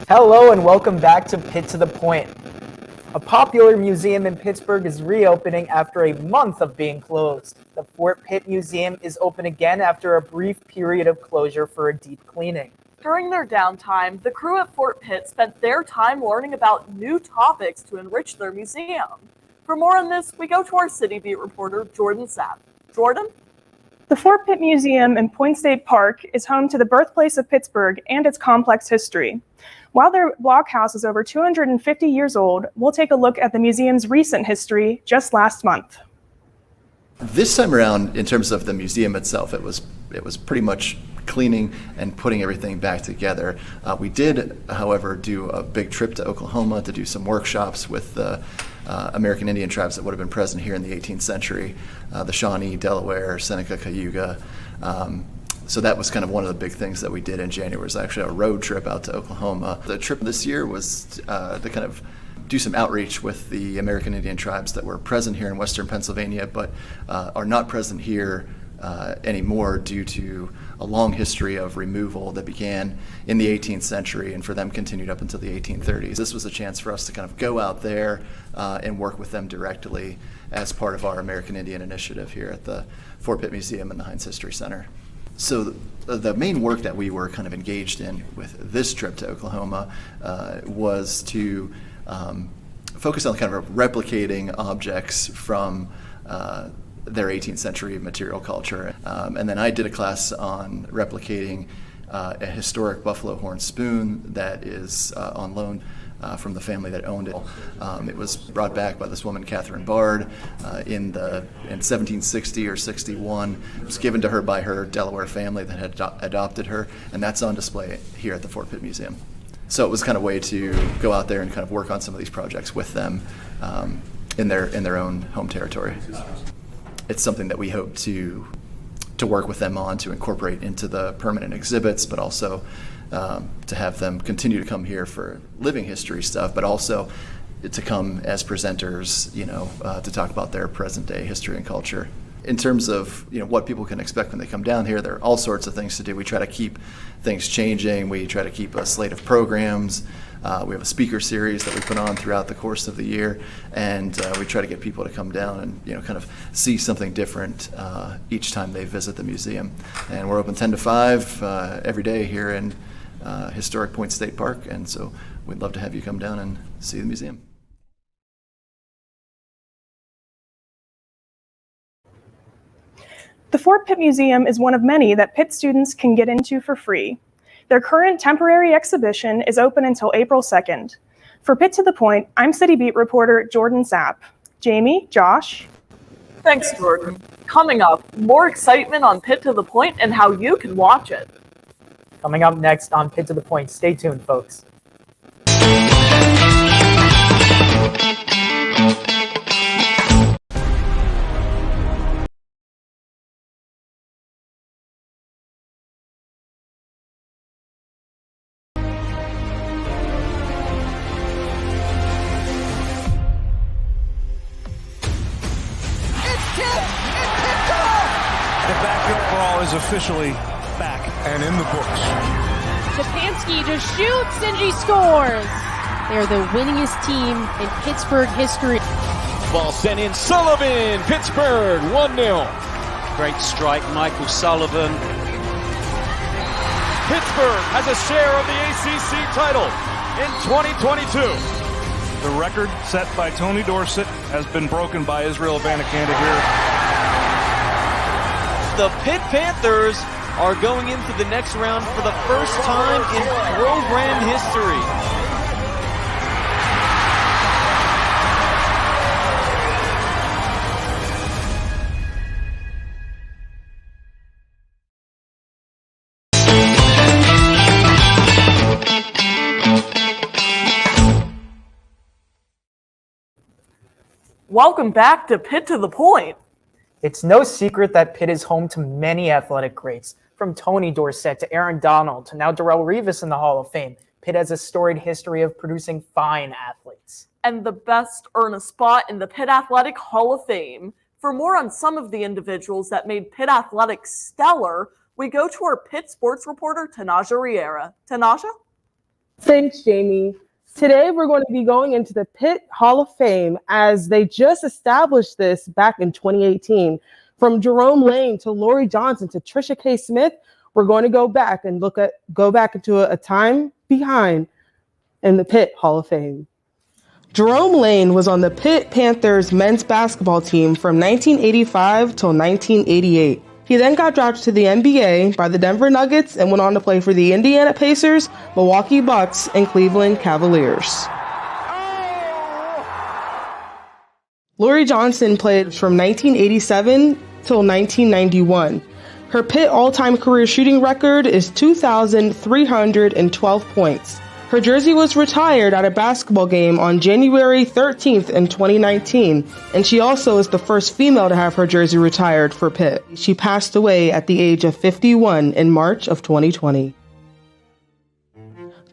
Hello and welcome back to Pitt to the Point. A popular museum in Pittsburgh is reopening after a month of being closed. The Fort Pitt Museum is open again after a brief period of closure for a deep cleaning. During their downtime, the crew at Fort Pitt spent their time learning about new topics to enrich their museum. For more on this, we go to our City Beat reporter, Jordan Sapp. Jordan? The Fort Pitt Museum in Point State Park is home to the birthplace of Pittsburgh and its complex history. While their blockhouse is over 250 years old, we'll take a look at the museum's recent history just last month. This time around, in terms of the museum itself, it was pretty much cleaning and putting everything back together. We did, however, do a big trip to Oklahoma to do some workshops with the American Indian tribes that would have been present here in the 18th century, the Shawnee, Delaware, Seneca, Cayuga. So that was kind of one of the big things that we did in January, was actually a road trip out to Oklahoma. The trip this year was to kind of do some outreach with the American Indian tribes that were present here in Western Pennsylvania, but are not present here anymore due to a long history of removal that began in the 18th century and for them continued up until the 1830s. This was a chance for us to kind of go out there and work with them directly as part of our American Indian initiative here at the Fort Pitt Museum and the Heinz History Center. So the main work that we were kind of engaged in with this trip to Oklahoma was to focus on kind of replicating objects from their 18th century material culture. And then I did a class on replicating a historic buffalo horn spoon that is on loan from the family that owned it. It was brought back by this woman, Catherine Bard, in 1760 or 61. It was given to her by her Delaware family that had adopted her, and that's on display here at the Fort Pitt Museum. So it was kind of a way to go out there and kind of work on some of these projects with them in their own home territory. It's something that we hope to work with them on to incorporate into the permanent exhibits, but also to have them continue to come here for living history stuff, but also to come as presenters, to talk about their present day history and culture. In terms of what people can expect when they come down here, there are all sorts of things to do. We try to keep things changing. We try to keep a slate of programs. We have a speaker series that we put on throughout the course of the year, and we try to get people to come down and kind of see something different each time they visit the museum. And we're open 10 to 5 every day here in historic Point State Park, and so we'd love to have you come down and see the museum. The Fort Pitt Museum is one of many that Pitt students can get into for free. Their current temporary exhibition is open until April 2nd. For Pitt to the Point, I'm City Beat reporter Jordan Sapp. Jamie, Josh? Thanks, Jordan. Coming up, more excitement on Pitt to the Point and how you can watch it. Coming up next on Pitt to the Point. Stay tuned, folks. Is officially back and in the books. Stefanski just shoots and she scores. They're the winningest team in Pittsburgh history. Ball sent in, Sullivan, Pittsburgh, 1-0. Great strike, Michael Sullivan. Pittsburgh has a share of the ACC title in 2022. The record set by Tony Dorsett has been broken by Israel Abanikanda here. The Pitt Panthers are going into the next round for the first time in program history. Welcome back to Pitt to the Point. It's no secret that Pitt is home to many athletic greats, from Tony Dorsett to Aaron Donald to now Darrelle Revis in the Hall of Fame. Pitt has a storied history of producing fine athletes. And the best earn a spot in the Pitt Athletic Hall of Fame. For more on some of the individuals that made Pitt Athletics stellar, we go to our Pitt sports reporter, Tanaja Riera. Tanaja? Thanks, Jamie. Today, we're going to be going into the Pitt Hall of Fame as they just established this back in 2018. From Jerome Lane to Lori Johnson to Trisha K. Smith, we're going to go back into a time behind in the Pitt Hall of Fame. Jerome Lane was on the Pitt Panthers men's basketball team from 1985 till 1988. He then got drafted to the NBA by the Denver Nuggets and went on to play for the Indiana Pacers, Milwaukee Bucks, and Cleveland Cavaliers. Lori Johnson played from 1987 till 1991. Her Pitt all-time career shooting record is 2,312 points. Her jersey was retired at a basketball game on January 13th in 2019, and she also is the first female to have her jersey retired for Pitt. She passed away at the age of 51 in March of 2020.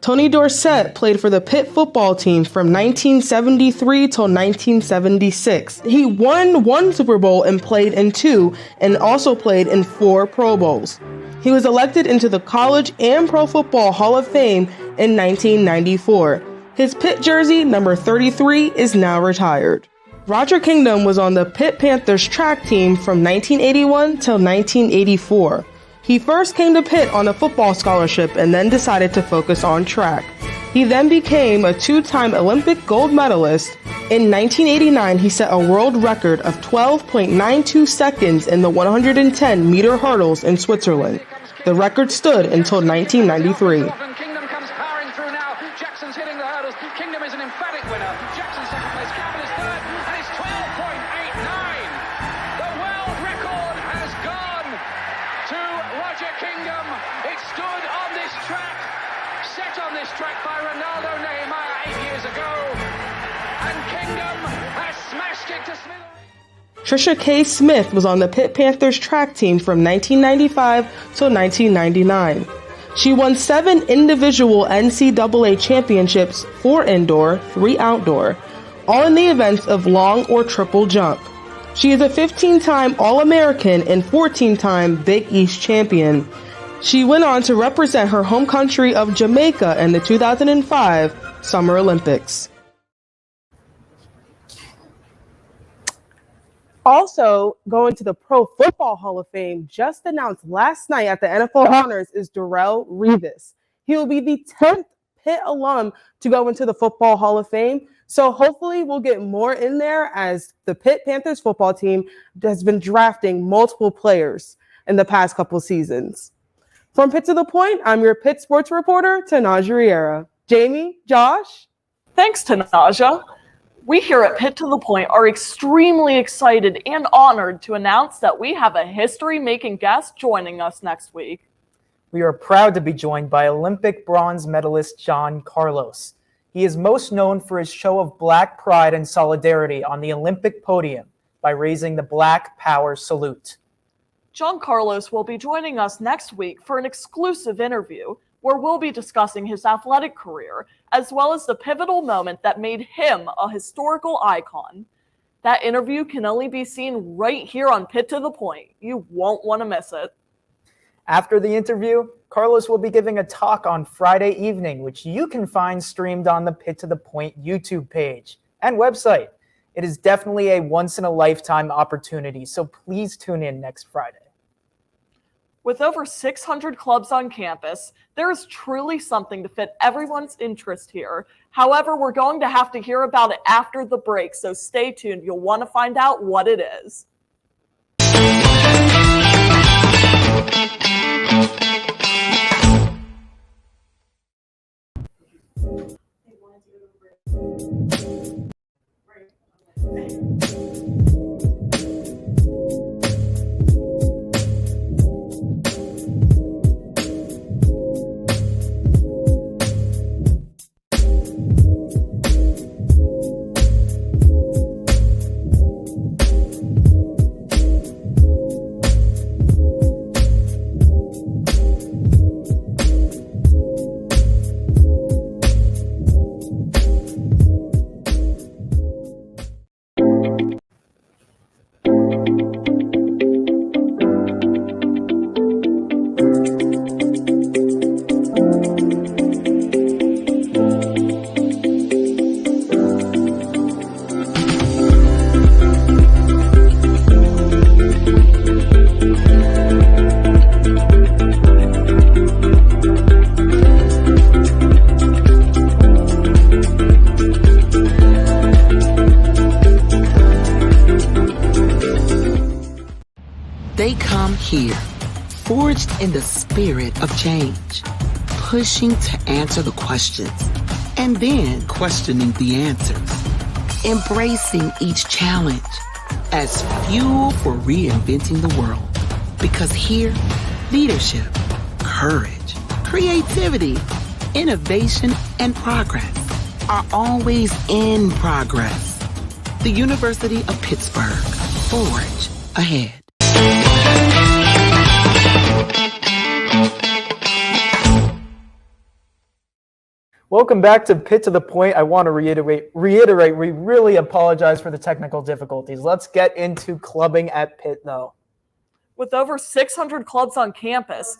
Tony Dorsett played for the Pitt football team from 1973 till 1976. He won 1 Super Bowl and played in 2, and also played in 4 Pro Bowls. He was elected into the College and Pro Football Hall of Fame in 1994. His Pitt jersey, number 33, is now retired. Roger Kingdom was on the Pitt Panthers track team from 1981 till 1984. He first came to Pitt on a football scholarship and then decided to focus on track. He then became a 2-time Olympic gold medalist. In 1989, he set a world record of 12.92 seconds in the 110-meter hurdles in Switzerland. The record stood until 1993. Kingdom comes powering through now. Jackson's hitting the hurdles. Kingdom is an emphatic winner. Jackson's second place. Campbell is third, and it's 12.89. The world record has gone to Roger Kingdom. It stood on this track, set on this track by Ronaldo Nehemiah 8 years ago, and Kingdom has smashed it to smithereens. Trisha K. Smith was on the Pitt Panthers track team from 1995 till 1999. She won 7 individual NCAA championships, 4 indoor, 3 outdoor, all in the events of long or triple jump. She is a 15-time All-American and 14-time Big East champion. She went on to represent her home country of Jamaica in the 2005 Summer Olympics. Also, going to the Pro Football Hall of Fame, just announced last night at the NFL Honors, is Darrelle Revis. He will be the 10th Pitt alum to go into the Football Hall of Fame. So hopefully we'll get more in there, as the Pitt Panthers football team has been drafting multiple players in the past couple seasons. From Pitt to the Point, I'm your Pitt sports reporter, Tanaja Riera. Jamie, Josh? Thanks, Tanaja. We here at Pitt to the Point are extremely excited and honored to announce that we have a history-making guest joining us next week. We are proud to be joined by Olympic bronze medalist John Carlos. He is most known for his show of Black pride and solidarity on the Olympic podium by raising the Black Power salute. John Carlos will be joining us next week for an exclusive interview where we'll be discussing his athletic career, as well as the pivotal moment that made him a historical icon. That interview can only be seen right here on Pitt to the Point. You won't want to miss it. After the interview, Carlos will be giving a talk on Friday evening, which you can find streamed on the Pitt to the Point YouTube page and website. It is definitely a once-in-a-lifetime opportunity, so please tune in next Friday. With over 600 clubs on campus, there is truly something to fit everyone's interest here. However, we're going to have to hear about it after the break, so stay tuned. You'll want to find out what it is. They come here, forged in the spirit of change, pushing to answer the questions and then questioning the answers, embracing each challenge as fuel for reinventing the world. Because here, leadership, courage, creativity, innovation, and progress are always in progress. The University of Pittsburgh, forge ahead. Welcome back to Pitt to the Point. I want to reiterate, we really apologize for the technical difficulties. Let's get into clubbing at Pitt, though. With over 600 clubs on campus,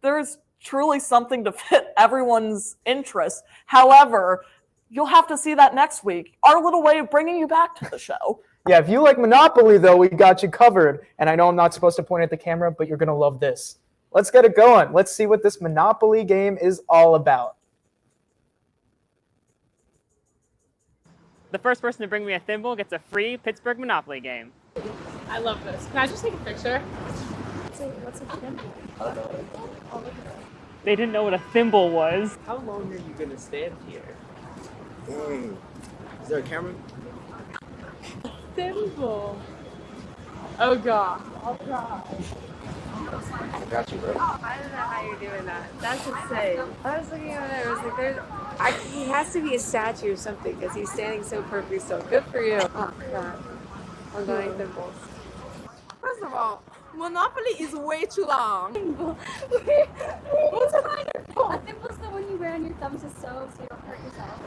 there's truly something to fit everyone's interest. However, you'll have to see that next week. Our little way of bringing you back to the show. Yeah, if you like Monopoly, though, we got you covered. And I know I'm not supposed to point at the camera, but you're going to love this. Let's get it going. Let's see what this Monopoly game is all about. The first person to bring me a thimble gets a free Pittsburgh Monopoly game. I love this. Can I just take a picture? What's a thimble? They didn't know what a thimble was. How long are you going to stand here? Is there a camera? Thimble. Oh god. Oh god. I got you, bro. I don't know how you're doing that. That's insane. I was looking at it. I was like, he has to be a statue or something because he's standing so perfectly still. Good for you. Oh god. I'm going thimbles. First of all, Monopoly is way too long. What's a thimble? A thimble's the one you wear on your thumbs to sew so you don't hurt yourself.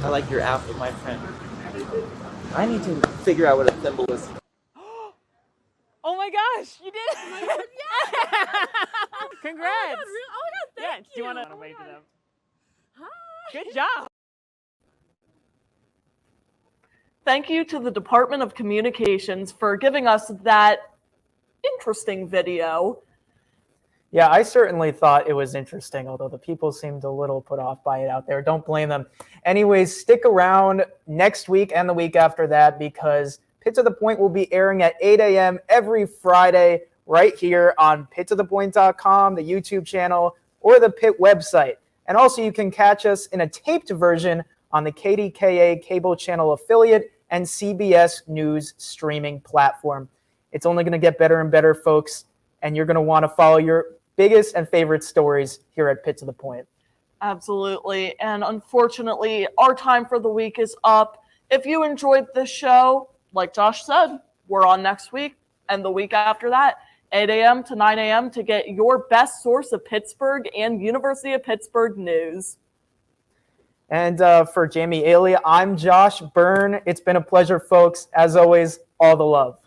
I like your outfit, my friend. I need to figure out what a thimble is. Oh my gosh, you did it! Congrats! Oh my god, thank Do you want to wave to them? Hi. Good job! Thank you to the Department of Communications for giving us that interesting video. Yeah, I certainly thought it was interesting, although the people seemed a little put off by it out there. Don't blame them. Anyways, stick around next week and the week after that because Pitt to the Point will be airing at 8 a.m. every Friday right here on pittothepoint.com, the YouTube channel, or the Pitt website. And also you can catch us in a taped version on the KDKA cable channel affiliate and CBS News streaming platform. It's only going to get better and better, folks, and you're going to want to follow your biggest and favorite stories here at Pitt to the Point. Absolutely. And unfortunately, our time for the week is up. If you enjoyed this show, like Josh said, we're on next week and the week after that, 8 a.m. to 9 a.m. to get your best source of Pittsburgh and University of Pittsburgh news. And for Jamie Ailey, I'm Josh Byrne. It's been a pleasure, folks. As always, all the love.